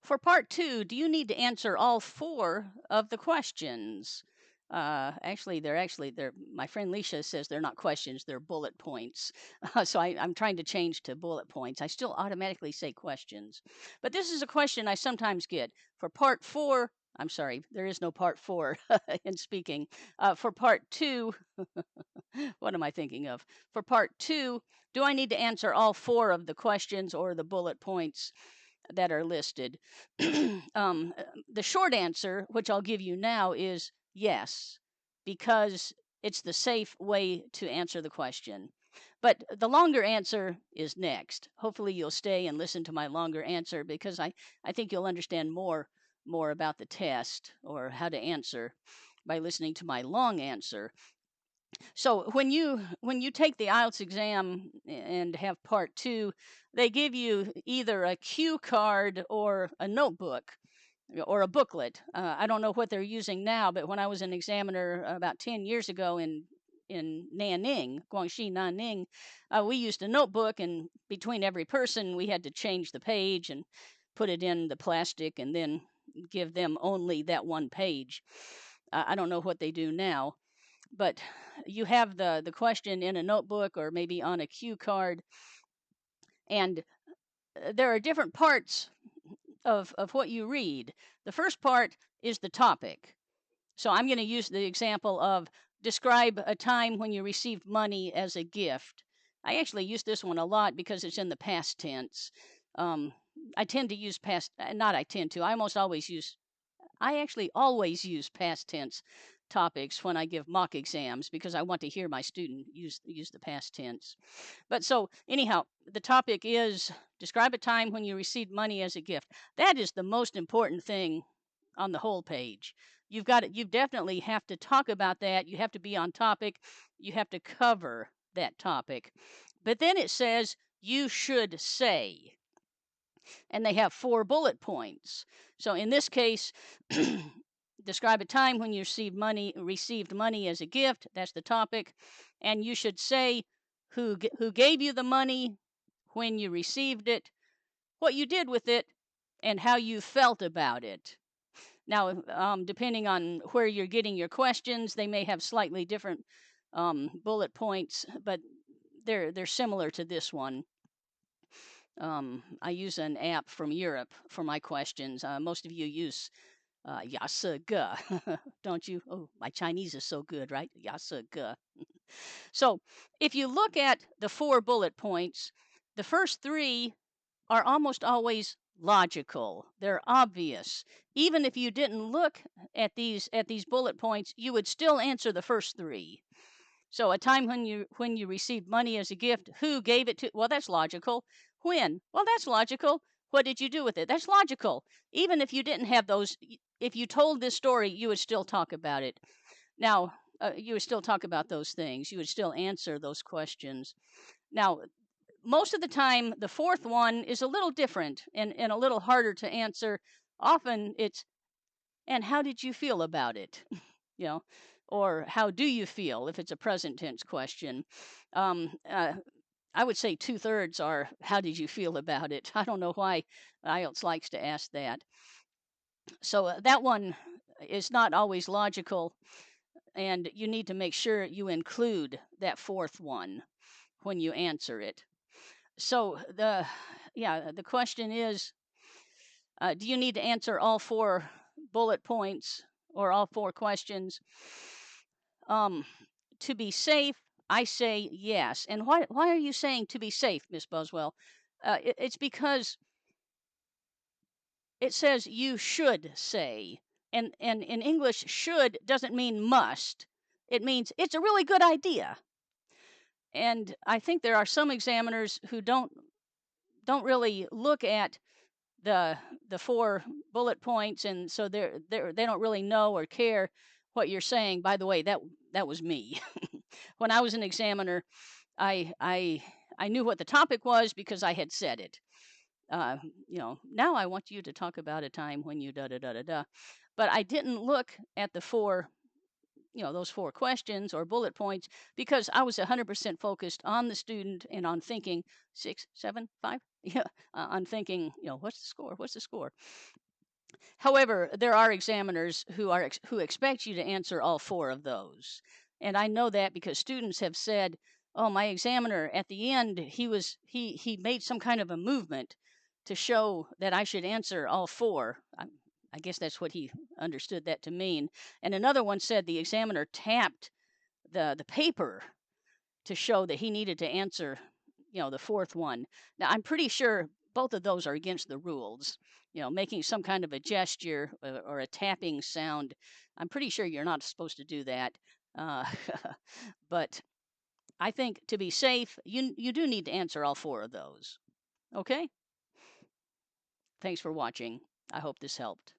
For part 2, do you need to answer all 4 of the questions? Actually, they're my friend Leisha says they're not questions, they're bullet points. So I'm trying to change to bullet points. I still automatically say questions. But this is a question I sometimes get. For part 4, I'm sorry, there is no part 4 in speaking. For part 2, what am I thinking of? For part 2, do I need to answer all 4 of the questions or the bullet points that are listed? The short answer, which I'll give you now, is yes, because it's the safe way to answer the question. But the longer answer is next. Hopefully you'll stay and listen to my longer answer, because I think you'll understand more about the test or how to answer by listening to my long answer. So when you take the IELTS exam and have part 2, they give you either a cue card or a notebook or a booklet. I don't know what they're using now, but when I was an examiner about 10 years ago in Nanning, Guangxi, Nanning, we used a notebook, and between every person, we had to change the page and put it in the plastic and then give them only that one page. I don't know what they do now, but you have the question in a notebook or maybe on a cue card, and there are different parts of what you read. The first part is the topic. So I'm going to use the example of describe a time when you received money as a gift. I actually use this one a lot because it's in the past tense. I tend to use past, not I tend to, I actually always use past tense topics when I give mock exams because I want to hear my student use the past tense. But so anyhow, the topic is describe a time when you received money as a gift. That is the most important thing on the whole page. You definitely have to talk about that. You have to be on topic. You have to cover that topic. But then it says you should say, and they have 4 bullet points. So in this case, describe a time when you received money as a gift. That's the topic. And you should say who gave you the money, when you received it, what you did with it, and how you felt about it. Now, depending on where you're getting your questions, they may have slightly different bullet points, but they're similar to this one. I use an app from Europe for my questions. Most of you use Yase, don't you? Oh, my Chinese is so good, right? Yase. So if you look at the 4 bullet points, the first 3 are almost always logical. They're obvious. Even if you didn't look at these bullet points, you would still answer the first 3. So a time when you received money as a gift, who gave it to? Well, that's logical. When? Well, that's logical. What did you do with it? That's logical. Even if you didn't have those, if you told this story, you would still talk about it. Now, you would still talk about those things. You would still answer those questions. Now, most of the time, the 4th one is a little different and a little harder to answer. Often it's, and how did you feel about it? Or how do you feel if it's a present tense question. I would say 2/3 are how did you feel about it. I don't know why IELTS likes to ask that. So that one is not always logical, and you need to make sure you include that 4th one when you answer it. So the question is, do you need to answer all 4 bullet points or all 4 questions? To be safe, I say yes. And why are you saying to be safe, Miss Boswell? It's because it says you should say. And in English, should doesn't mean must. It means it's a really good idea. And I think there are some examiners who don't really look at the 4 bullet points, and so they don't really know or care what you're saying. By the way, that was me. When I was an examiner, I knew what the topic was because I had said it. Now I want you to talk about a time when you da da da da da. But I didn't look at the 4 those 4 questions or bullet points because I was 100% focused on the student and on thinking 6, 7, 5, yeah, on thinking, what's the score? What's the score? However, there are examiners who expect you to answer all 4 of those. And I know that because students have said, "Oh, my examiner at the end, he made some kind of a movement to show that I should answer all 4." I guess that's what he understood that to mean. And another one said the examiner tapped the paper to show that he needed to answer, the 4th one. Now, I'm pretty sure both of those are against the rules. Making some kind of a gesture or a tapping sound. I'm pretty sure you're not supposed to do that. Uh, but I think to be safe, you do need to answer all 4 of those. Okay? Thanks for watching. I hope this helped.